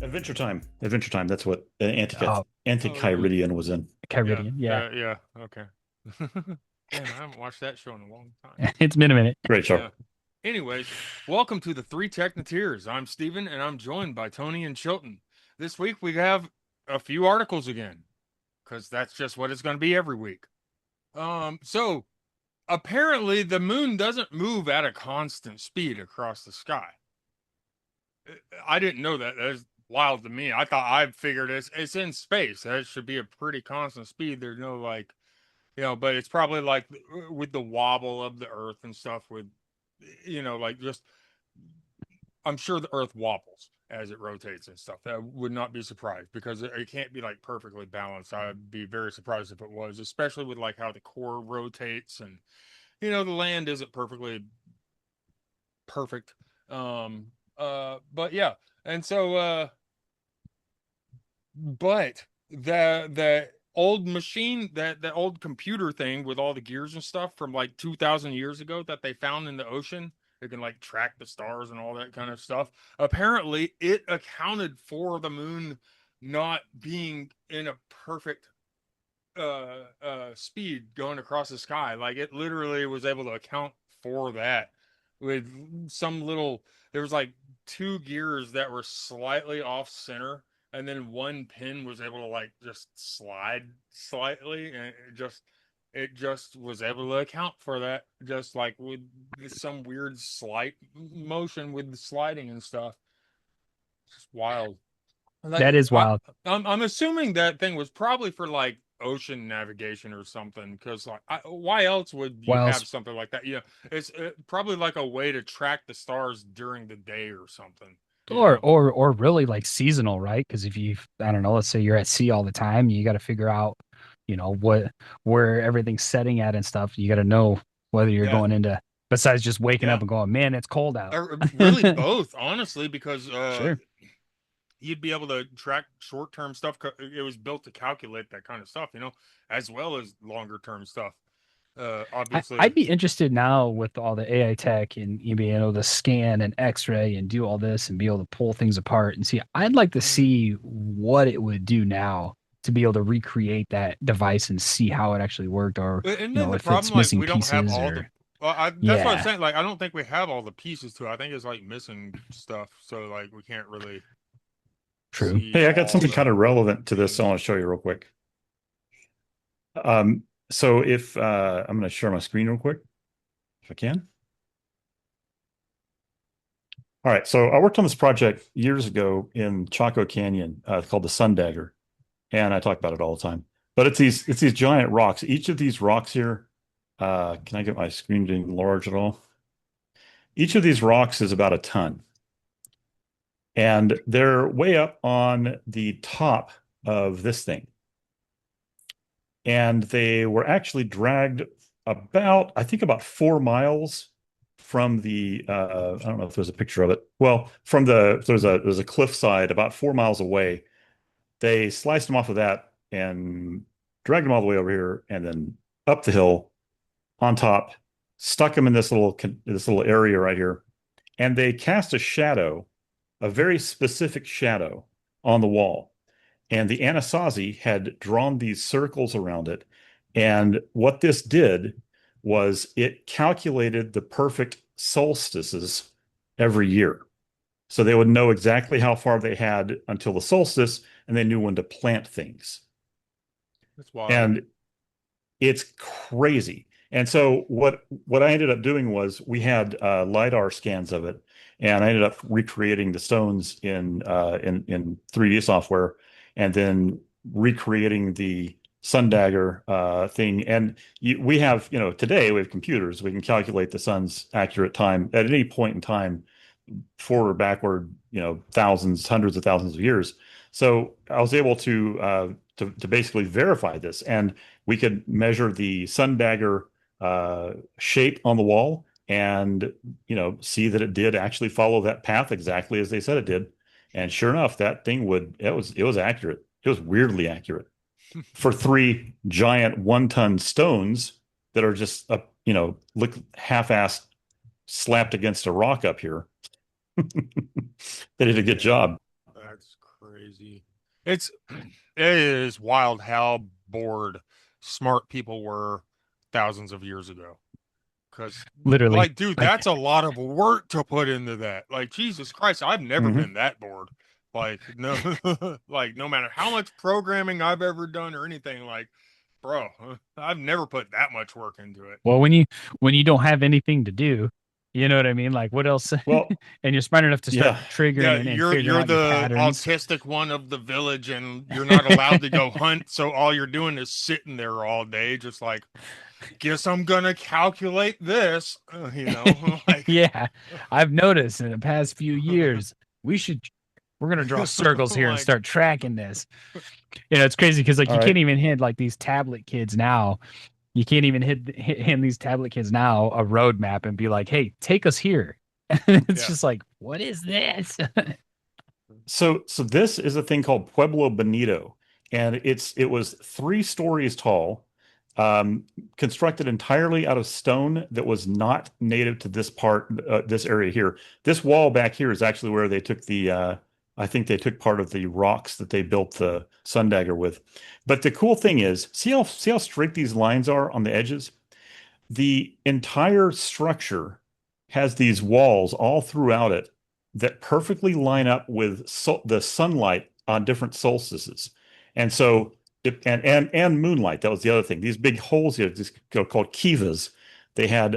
Adventure Time. Adventure Time. That's what Oh, Oh yeah, Anti-Kyridian was in. yeah, Kyridian. Yeah. yeah. Okay. Damn, I haven't watched that show in a long time. It's been a minute. Great show. Yeah. Anyways, welcome to the Three Technoteers. I'm Steven, and I'm joined by Tony and Chilton. This week we have a few articles again, because that's just what it's going to be every week. So apparently the moon doesn't move at a constant speed across the sky. I didn't know that. That's wild to me. I thought I figured it's in space. That should be a pretty constant speed. There's no like, but it's probably like with the wobble of the Earth and stuff. With, like just I'm sure the Earth wobbles as it rotates and stuff. That would not be surprised because it can't be like perfectly balanced. I'd be very surprised if it was, especially with like how the core rotates and the land isn't perfectly perfect. But yeah, and so but the old machine, that old computer thing with all the gears and stuff from like 2000 years ago that they found in the ocean, it can like track the stars and all that kind of stuff. Apparently it accounted for the moon not being in a perfect speed going across the sky. Like it literally was able to account for that with some little, there was like two gears that were slightly off center, and then one pin was able to like just slide slightly, and it just was able to account for that, just like with some weird slight motion with the sliding and stuff. Just wild. Like That is wild. I'm assuming that thing was probably for like ocean navigation or something, because like why else would you have Whilst something like that? It's probably like a way to track the stars during the day or something. You or know? or or really like seasonal, right? Because if you, I don't know, let's say you're at sea all the time, you got to figure out, what where everything's setting at and stuff. You got to know whether you're Yeah, going into, besides just waking up yeah. and going, man, it's cold out. Or really both, honestly, because Sure. you'd be able to track short-term stuff. It was built to calculate that kind of stuff, as well as longer-term stuff. Obviously, I'd be interested now with all the AI tech and you being able to scan and X-ray and do all this and be able to pull things apart and see. I'd like to mm, see what it would do now to be able to recreate that device and see how it actually worked, or and then the if problem, it's like missing we don't have pieces all the. or That's what I'm yeah, saying. Like, I don't think we have all the pieces to it. I think it's like missing stuff. So like we can't really true. see Hey, I got all something the kind of relevant to this I things. want to show you real quick. So if I'm going to share my screen real quick, if I can. All right. So I worked on this project years ago in Chaco Canyon, called the Sun Dagger, and I talk about it all the time. But it's these giant rocks. Each of these rocks here, can I get my screen to enlarge at all? Each of these rocks is about a ton, and they're way up on the top of this thing. And they were actually dragged about, I think, about 4 miles from the I don't know if there's a picture of it. Well, from there's a cliffside about 4 miles away. They sliced them off of that and dragged them all the way over here and then up the hill on top, stuck them in this little area right here, and they cast a shadow, a very specific shadow on the wall. And the Anasazi had drawn these circles around it. And what this did was it calculated the perfect solstices every year. So they would know exactly how far they had until the solstice, and they knew when to plant things. That's wild. And it's crazy. And so what I ended up doing was we had LiDAR scans of it, and I ended up recreating the stones in 3D software, and then recreating the sun dagger thing. And we have, today we have computers. We can calculate the sun's accurate time at any point in time, forward or backward, thousands, hundreds of thousands of years. So I was able to basically verify this, and we could measure the sun dagger shape on the wall, and see that it did actually follow that path exactly as they said it did. And sure enough, that thing would it was accurate. It was weirdly accurate for three giant 1-ton stones that are just look half-assed slapped against a rock up here. They did a good Yeah, job. that's crazy. It's it is wild how bored smart people were thousands of years ago. Because, Literally. like, dude, Like that's a lot of work to put into that. Like, Jesus Christ, I've never Hmm. been that bored. Like, no, like, no matter how much programming I've ever done or anything, like, bro, I've never put that much work into it. well, when you don't have anything to do, you know what I mean? Like what else? Well, And you're smart enough to start yeah. triggering Yeah, and you're figuring you're out your the patterns. autistic one of the village, and you're not allowed to go hunt. So all you're doing is sitting there all day, just like, guess I'm gonna calculate this. Like, Yeah, I've noticed in the past few years, we should we're gonna draw circles here and like, start tracking this. It's crazy because like All you can't right. even hit like these tablet kids now. You can't even hand these tablet kids now a roadmap and be like, "Hey, take us here." It's yeah. just like, what is this? So this is a thing called Pueblo Bonito, and it was 3 stories tall, um, constructed entirely out of stone that was not native to this part, this area here. This wall back here is actually where they took I think they took part of the rocks that they built the Sun Dagger with. But the cool thing is, see how straight these lines are on the edges? The entire structure has these walls all throughout it that perfectly line up with the sunlight on different solstices. And so, and moonlight. That was the other thing. These big holes here, these called kivas. They had,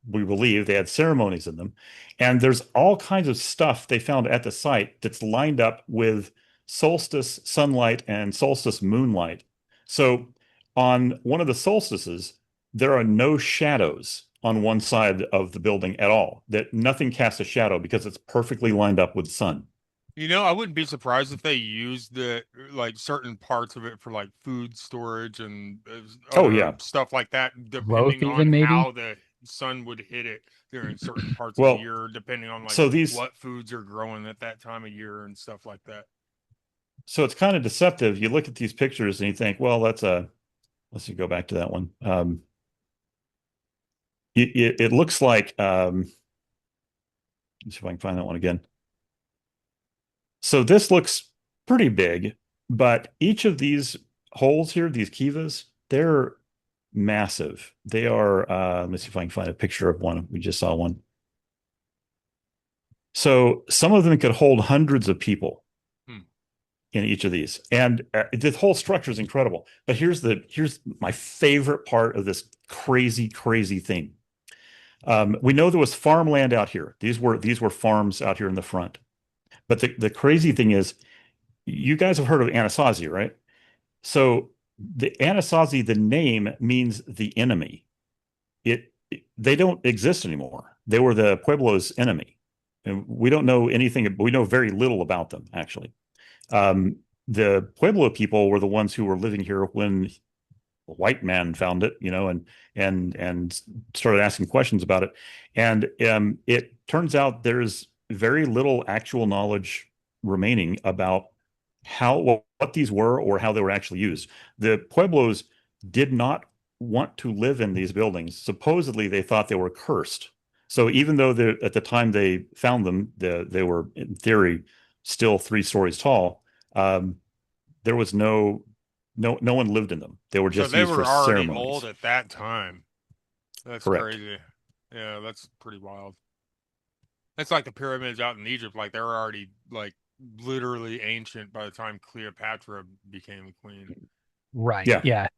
we believe, they had ceremonies in them. And there's all kinds of stuff they found at the site that's lined up with solstice sunlight and solstice moonlight. So on one of the solstices, there are no shadows on one side of the building at all. That nothing casts a shadow because it's perfectly lined up with the sun. I wouldn't be surprised if they used the like certain parts of it for like food storage and Oh other yeah. stuff like that, Growth, depending on even maybe. how the sun would hit it during certain parts of the Well, year, depending on like so these what foods are growing at that time of year and stuff like that. so it's kind of deceptive. You look at these pictures and you think, well, that's a let's see, go back to that one. It looks like let's see if I can find that one again. So this looks pretty big, but each of these holes here, these kivas, they're massive. They are, let me see if I can find a picture of one. We just saw one. So some of them could hold hundreds of people Hmm. in each of these. And the whole structure is incredible. But here's my favorite part of this crazy, crazy thing. We know there was farmland out here. These were farms out here in the front. But the crazy thing is, you guys have heard of Anasazi, right? So the Anasazi, the name means the enemy. They don't exist anymore. They were the Pueblo's enemy. And we don't know anything. We know very little about them, actually. Um, the Pueblo people were the ones who were living here when a white man found it, and started asking questions about it. And it turns out there's very little actual knowledge remaining about what these were or how they were actually used. The Pueblos did not want to live in these buildings. Supposedly, they thought they were cursed. So even though at the time they found them, they were in theory still 3 stories tall. Um, there was no one lived in them. They were So just they used for were already old ceremonies. at that time. That's Correct. crazy. Yeah, that's pretty wild. It's like the pyramids out in Egypt, like they're already like literally ancient by the time Cleopatra became a queen. Right. Yeah. Yeah.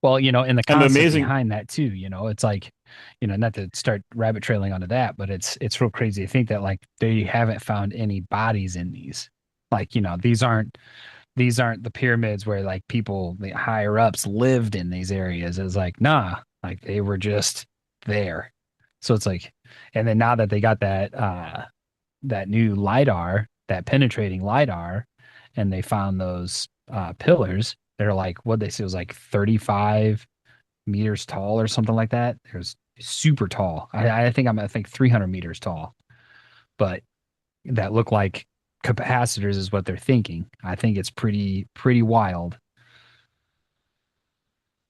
Well, and the And the concept amazing, behind that too, it's like, not to start rabbit trailing onto that, but it's real crazy to think that like they haven't found any bodies in these. Like, these aren't the pyramids where like people, the higher ups lived in these areas. It's like, nah, like they were just there. So it's like, and then now that they got that new lidar, that penetrating lidar, and they found those pillars. They're like what they say was like 35 meters tall or something like that. There's super tall. I think 300 meters tall, but that look like capacitors is what they're thinking. I think it's pretty wild.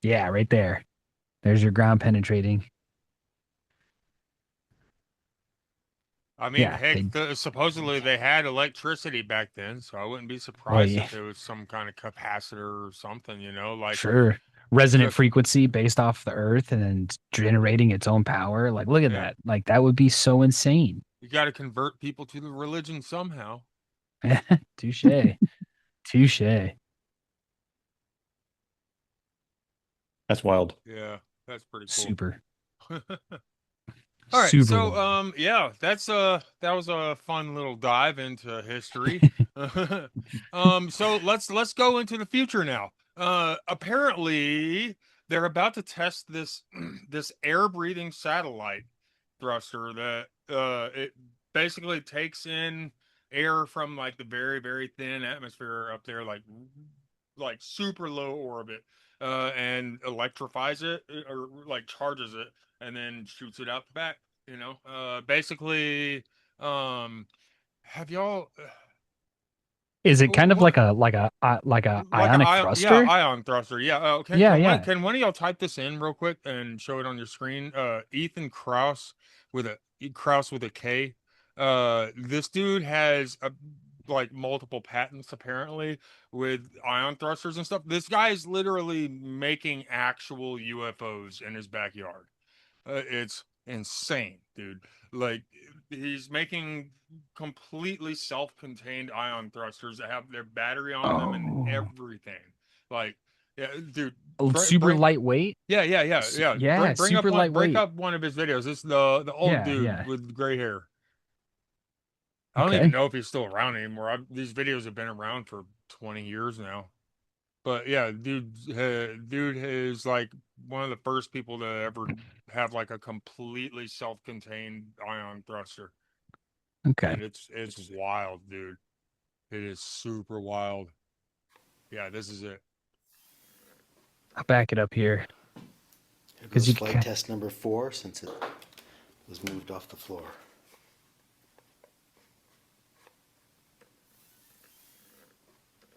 Yeah, right there. There's your ground penetrating. I mean, Yeah, heck, supposedly they had electricity back then, so I wouldn't be well, surprised if there was some kind of capacitor or something, like sure. Resonant just frequency based off the Earth and then generating its own power. Like, look at yeah. that. Like, that would be so insane. You got to convert people to the religion somehow. Touche. Touche. That's wild. Yeah, that's pretty cool. Super. All right, Super so wild. yeah, that was a fun little dive into history. So let's go into the future now. Apparently they're about to test this this air-breathing satellite thruster that it basically takes in air from like the very, very thin atmosphere up there, like super low orbit, and electrifies it or like charges it and then shoots it out the back. Basically, have y'all Is it kind of what like a like a ionic thruster? ion thruster? Yeah. Yeah, yeah. Can one of y'all type this in real quick and show it on your screen? Ethan Kraus with a K. This dude has like multiple patents apparently with ion thrusters and stuff. This guy is literally making actual UFOs in his backyard. It's insane, dude. Like he's making completely self-contained ion thrusters that have their battery on them and Oh, everything. Like, yeah, dude. oh, super lightweight. Yeah. Yeah, super Break lightweight. up one of his videos. It's the old Yeah, dude yeah. with gray hair. I don't even Okay. know if he's still around anymore. These videos have been around for 20 years now. But yeah, dude is like one of the first people to ever have like a completely self-contained ion thruster, Okay. and it's wild, dude. It is super wild. Yeah, this is it. I'll back it up here Here because goes you flight can, test number 4 since it was moved off the floor.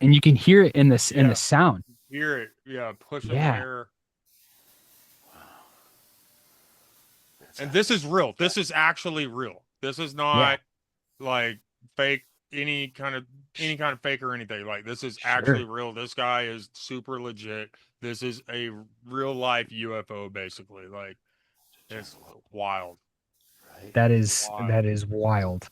and you can hear it in this in the Yeah, sound. hear it. Yeah, pushing Yeah. air. That's And this is real. This is actually real. This is Yeah. not like fake any kind of fake or anything. Like this is actually Sure. real. This guy is super legit. This is a real life UFO basically. Like turn it's a little wild. right, Wild. That is wild.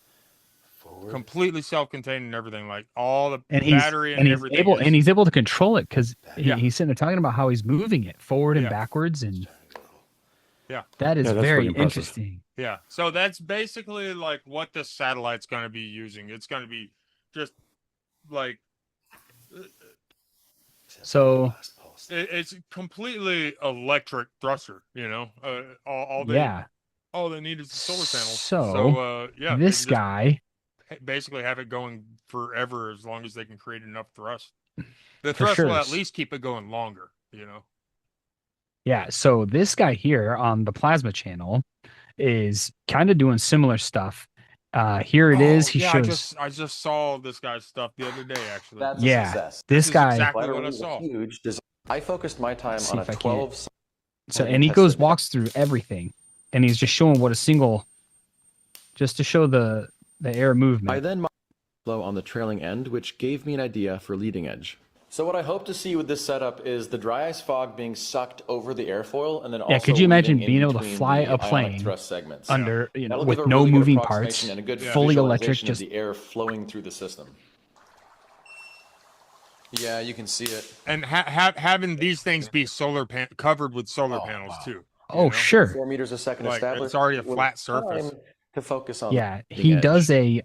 forward, Completely self-contained and everything. Like all the And battery and everything is he's able to control it because back, yeah, he's sitting there talking about how he's moving it forward and yeah, backwards, and turning a little. yeah, that is Yeah, that's pretty very impressive. interesting. yeah. So that's basically like what this satellite's gonna be using. It's gonna be just like Except for the So last pulse. it's completely electric thruster, yeah. all they need is the solar panels. So So yeah, they this can just guy, basically have it going forever as long as they can create enough thrust. The for thrust will sure. at least keep it going longer. Yeah. So this guy here on the plasma channel is kind of doing similar stuff. Here it is. Oh He yeah, shows. I just saw this guy's stuff the other day actually. That's a Yeah. success. This This is guy. exactly what I Laterally, a saw. huge design. I focused my time See on a if I can't. 12 So sided and he test goes simulation. walks through everything, and he's just showing what a single, just to show the air I movement. then modeled flow on the trailing end, which gave me an idea for leading edge. So what I hope to see with this setup is the dry ice fog being sucked over the airfoil, and then also Could you imagine weaving in being able to between fly the a ionic plane thrust segments. under, That'll with give a no really good moving approximation parts, and a good fully electric, visualization just of the air flowing through the system. Yeah, you can see it. And having these things be covered with solar panels Wow. too. oh sure. 4 meters a second Like established. it's already a with flat surface. time to focus on Yeah, the he edge. does a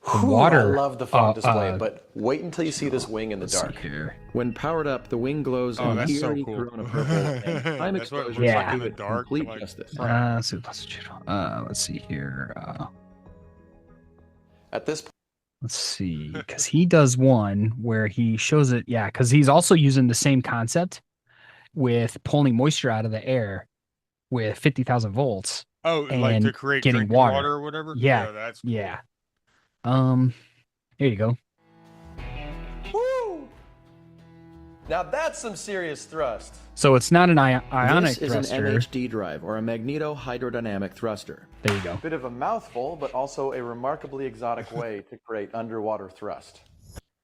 Whew, water. I love the fog display, uh, but wait until you see this wing in the let's see dark. here. When powered up, the wing glows Oh, an that's so eerie cool. corona purple, and time That's what it exposure looks like in do the it dark, complete like- justice. Let's see here. At this Let's see, because he does one where he shows it. Yeah, because he's also using the same concept with pulling moisture out of the air with 50,000 volts. Oh, like And to create getting drinking water. water or whatever? Yeah, That's cool. Yeah. Here you go. Now that's some serious thrust. So it's not an ionic This is thruster. an MHD drive, or a magneto-hydrodynamic thruster. There you go. Bit of a mouthful, but also a remarkably exotic way to create underwater thrust.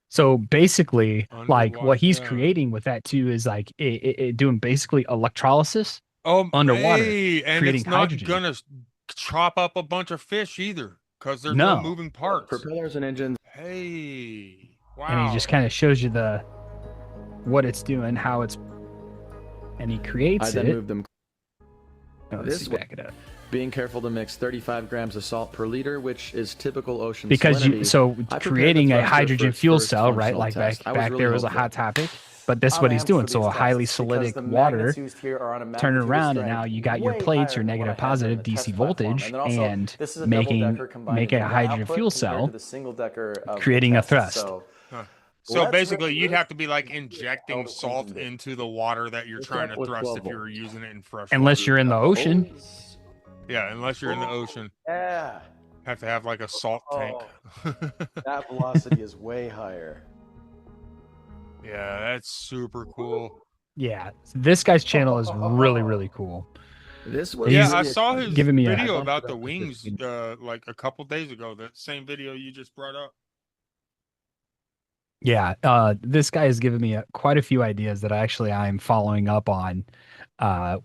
So basically, like Underwater, what he's yeah. creating with that too is like it doing basically electrolysis underwater, hey, and creating it's not hydrogen. gonna chop up a bunch of fish either, because there's no moving parts. Propellers and engines. Hey, wow. And he just kind of shows you what it's doing, how it's, and he creates I then it. moved them Oh, let's this see, way. back it up. being careful to mix 35 grams of salt per liter, which is typical ocean Because salinity. you so I prepared creating the a thruster for hydrogen its fuel first cell, right? functional Like test. I back really there was a hopeful. hot topic, but this is I'm what he's amped doing. for So a these highly tests because acidic the water, magnets used here are on a turn it magnitude of around, and strength now you got your way plates, higher your than what I negative, had during positive the DC test platform. voltage, And then also, and this is a making double-decker combining make a the hydrogen output fuel compared cell, to the single-decker of the creating a test. thrust. So Let's basically, rip you'd this have to be like injecting Elvis salt Clinton did. into the water that you're This trying up to with thrust 12 if you were volts. using it in fresh Unless water. you're in the ocean. Always- Yeah, unless you're in the ocean. Yeah. Have to have like a salt tank. That velocity is way higher. Yeah, that's super cool. Yeah, this guy's channel is really cool. This was Yeah, He's I saw his giving me a- video I about bumped it the up to wings 15. like a couple days ago. That same video you just brought up. Yeah, this guy has given me quite a few ideas that I'm following up on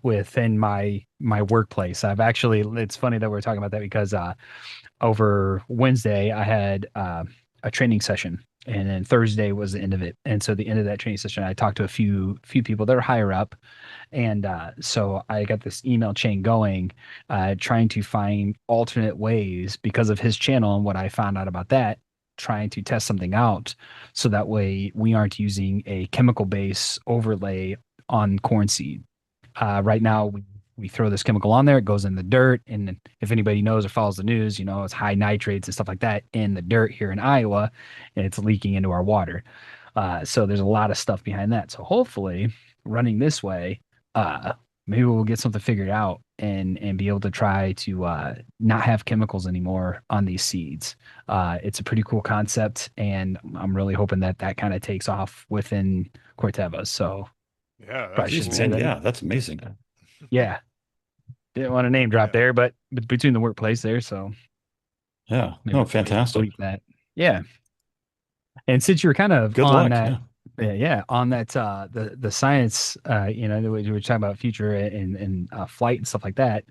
within my workplace. It's funny that we're talking about that because over Wednesday I had a training session, and then Thursday was the end of it. And so the end of that training session, I talked to a few people that are higher up, and so I got this email chain going, trying to find alternate ways because of his channel and what I found out about that, trying to test something out so that way we aren't using a chemical base overlay on corn seed. Right now, we throw this chemical on there, it goes in the dirt. And if anybody knows or follows the news, it's high nitrates and stuff like that in the dirt here in Iowa, and it's leaking into our water. So there's a lot of stuff behind that. So hopefully, running this way, maybe we'll get something figured out and be able to try to not have chemicals anymore on these seeds. It's a pretty cool concept, and I'm really hoping that kind of takes off within Corteva. So Yeah, Probably that's shouldn't cool. say that. Yeah, that's amazing. yeah, didn't want to name drop there, but between the workplace there, so Yeah. maybe No, we can fantastic. delete that. Yeah, and since you were kind of Good on luck. that. Yeah. Yeah, on that the science, we were talking about future and flight and stuff like that.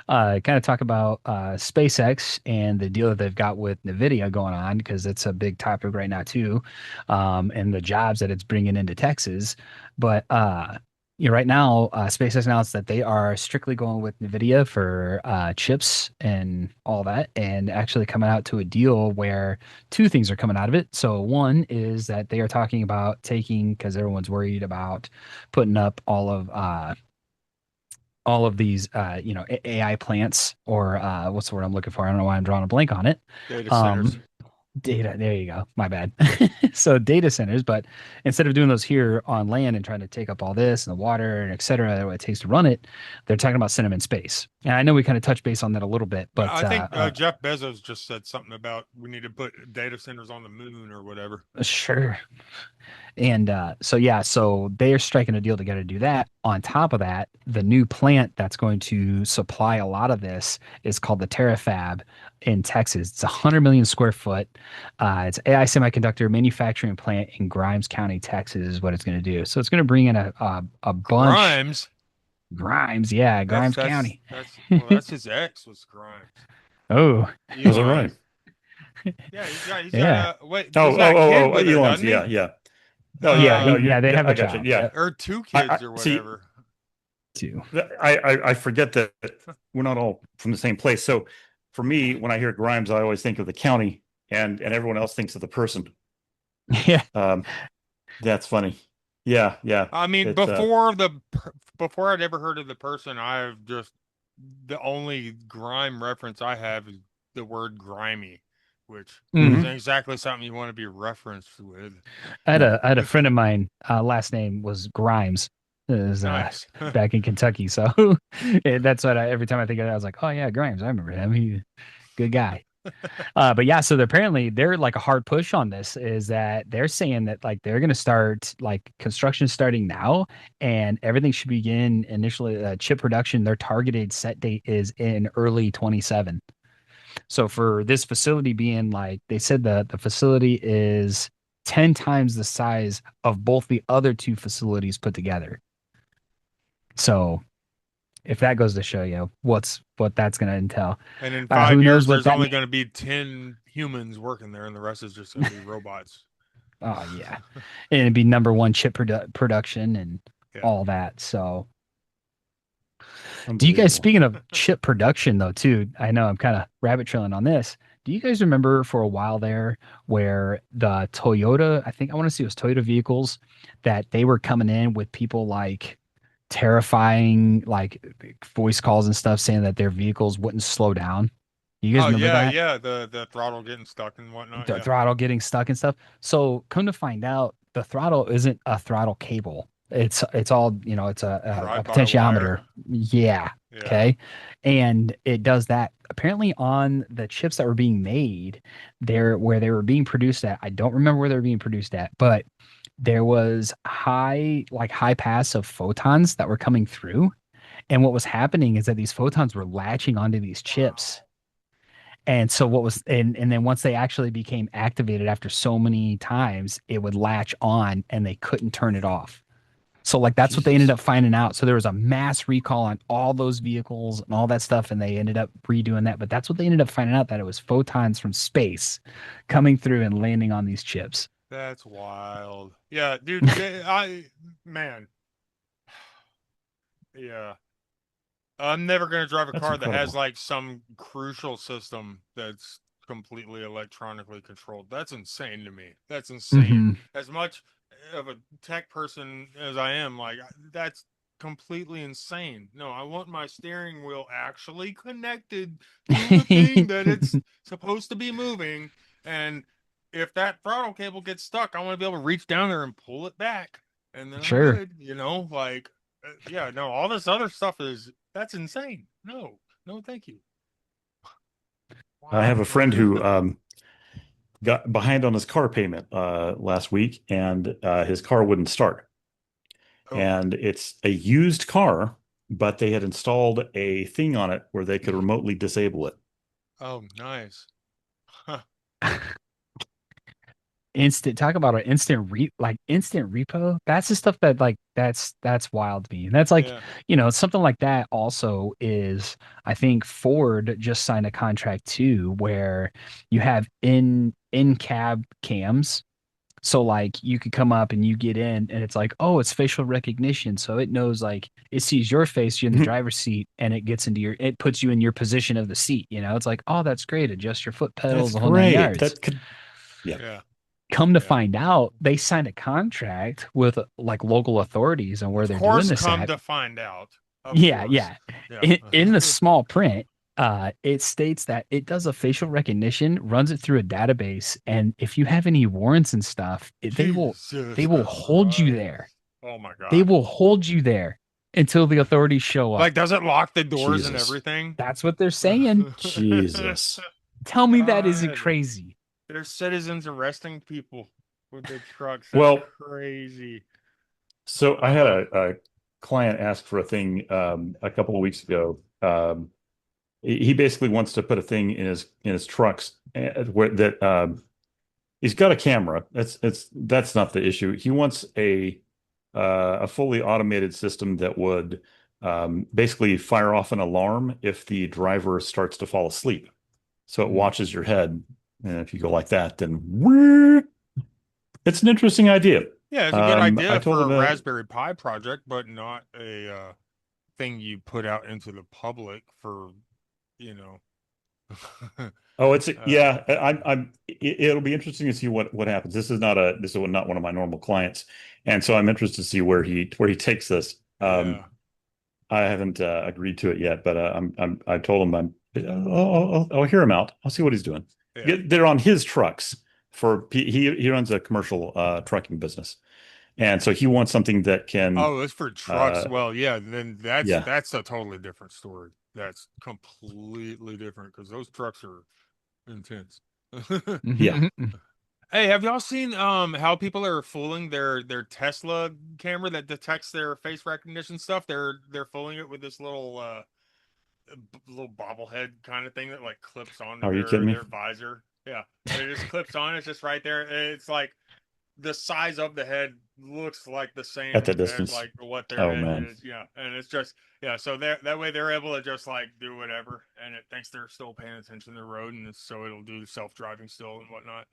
Kind of talk about SpaceX and the deal that they've got with NVIDIA going on, because it's a big topic right now too, and the jobs that it's bringing into Texas. But right now, SpaceX announced that they are strictly going with NVIDIA for chips and all that, and actually coming out to a deal where two things are coming out of it. So one is that they are talking about taking, because everyone's worried about putting up all of these AI plants, or what's the word I'm looking for? I don't know why I'm drawing a blank on it. Data centers. Data, there you go. My bad. So data centers, but instead of doing those here on land and trying to take up all this and the water and et cetera, what it takes to run it, they're talking about sending them in space. And I know we kind of touched base on that a little bit, but I think Jeff Bezos just said something about we need to put data centers on the moon or whatever. sure. And so they are striking a deal together to do that. On top of that, the new plant that's going to supply a lot of this is called the TerraFab in Texas. It's 100 million square foot. It's AI semiconductor manufacturing plant in Grimes County, Texas, is what it's going to do. So it's going to bring in a bunch. Grimes. Grimes, yeah, Grimes That's- County. That's his ex was Grimes. Oh, Was it right? Yeah, he's Yeah. got wait. Oh, he's got a kid with her, Elon's. doesn't he? Yeah. yeah, no, they have I a got you. child. Yeah. Or two kids or see, whatever. Too. I forget that we're not all from the same place. So for me, when I hear Grimes, I always think of the county, and everyone else thinks of the person. Yeah. That's funny. Yeah. I mean, It's, before I'd ever heard of the person, the only grime reference I have is the word grimy, which Mhm. isn't exactly something you want to be referenced with. I had a friend of mine, last name was Grimes. It was, Nice. back in Kentucky. So that's what every time I think of it, I was like, oh yeah, Grimes. I remember him. He's a good guy. But yeah, so apparently they're like a hard push on this is that they're saying that like they're going to start like construction starting now and everything should begin initially chip production. Their targeted set date is in early 27. So for this facility being like they said the facility is 10 times the size of both the other two facilities put together. So if that goes to show you what that's going to entail. And in Who 5 years, knows what there's that only means? going to be 10 humans working there, and the rest is just going to be robots. Oh yeah. And it'd be number one chip production and Yeah. all that. So do you guys, Unbelievable. speaking of chip production though, too, I know I'm kind of rabbit trailing on this. Do you guys remember for a while there where the Toyota, I think I want to see it was Toyota vehicles that they were coming in with people like terrifying like voice calls and stuff saying that their vehicles wouldn't slow down. You guys Oh remember yeah, that? yeah, the throttle getting stuck and whatnot. The Yeah, throttle getting stuck and stuff. So come to find out, the throttle isn't a throttle cable. It's all, it's a drive by potentiometer. wire. Yeah. Yeah. Okay. And it does that. Apparently on the chips that were being made, there where they were being produced at, I don't remember where they were being produced at, but there was high pass of photons that were coming through. And what was happening is that these photons were latching onto these chips. And so what was and then once they actually became activated after so many times, it would latch on and they couldn't turn it off. So like that's what they ended Jesus. up finding out. So there was a mass recall on all those vehicles and all that stuff, and they ended up redoing that. But that's what they ended up finding out, that it was photons from space coming through and landing on these chips. That's wild. Yeah, dude. Man. Yeah. I'm never gonna drive a That's car that has incredible. like some crucial system that's completely electronically controlled. That's insane to me. That's insane. Hmm. As much of a tech person as I am, like that's completely insane. No, I want my steering wheel actually connected to the thing that it's supposed to be moving. And if that throttle cable gets stuck, I want to be able to reach down there and pull it back. And then I'm Sure. good, like yeah, no, all this other stuff that's insane. No, no, thank you. I have Wow. a friend who got behind on his car payment last week, and his car wouldn't start. Oh, And it's a used car, but they had installed a thing on it where they could remotely disable it. oh, nice. Huh. Instant, talk about an instant repo. That's the stuff that like that's wild to me. And that's like, Yeah. something like that also is, I think Ford just signed a contract too where you have in cab cams. So like you could come up and you get in and it's like, oh, it's facial recognition. So it knows, like, it sees your face, you're in the driver's seat, and it puts you in your position of the seat. It's like, oh, that's great. Adjust your foot That's pedals, the whole nine great. yards. That could, yeah. Yeah. Come to Yeah. find out, they signed a contract with like local authorities and where Of they're doing course, this come at. to find out. Of Yeah, course. yeah. Yeah. In the small print, it states that it does a facial recognition, runs it through a database, and if you have any warrants and stuff, they Jesus will hold you there. Christ. Oh my They God. will hold you there until the authorities show Like, up. does it lock the doors and Jesus. everything? That's what they're saying. Jesus. Tell me that isn't God. crazy. There's citizens arresting people with their trucks. That's Well, crazy. so I had a client ask for a thing a couple of weeks ago. He basically wants to put a thing in his trucks where that he's got a camera. That's not the issue. He wants a fully automated system that would basically fire off an alarm if the driver starts to fall asleep. So it watches your head, and if you go like that, then it's an interesting idea. Yeah, it's a good I idea told for a him Raspberry Pi project, but not a thing you put out into the public for, you know. oh, it's uh, yeah. It'll be interesting to see what happens. This is not one of my normal clients, and so I'm interested to see where he takes this. yeah, I haven't agreed to it yet, but I told him I'll hear him out. I'll see what he's doing. yeah. They're on his trucks he runs a commercial trucking business, and so he wants something that can Oh, it's for trucks. uh Well, yeah, then that's yeah that's a totally different story. That's completely different because those trucks are intense. Yeah. Hey, have y'all seen how people are fooling their Tesla camera that detects their face recognition stuff? They're fooling it with this little bobblehead kind of thing that like clips onto Are you kidding me? their visor. Yeah, and it just clips on. It's just right there. And it's like the size of the head looks like the At the same as distance. like what their Oh head man. is. Yeah, and it's just yeah. So that way they're able to just like do whatever, and it thinks they're still paying attention to the road, and so it'll do self-driving still and whatnot.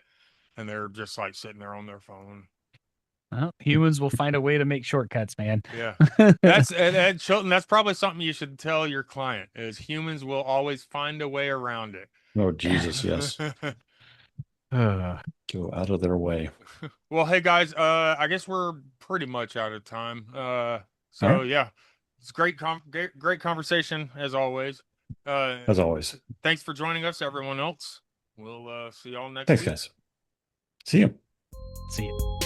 And they're just like sitting there on their phone. Well, humans will find a way to make shortcuts, man. Yeah, that's and Chilton. That's probably something you should tell your client: is humans will always find a way around it. Oh Jesus, yes. Uh, Go out of their way. Well, hey guys, I guess we're pretty much out of time. All So right. yeah, it's great conversation as always. As always. Thanks for joining us, everyone else. We'll see y'all next Thanks, week. guys. See you. see you.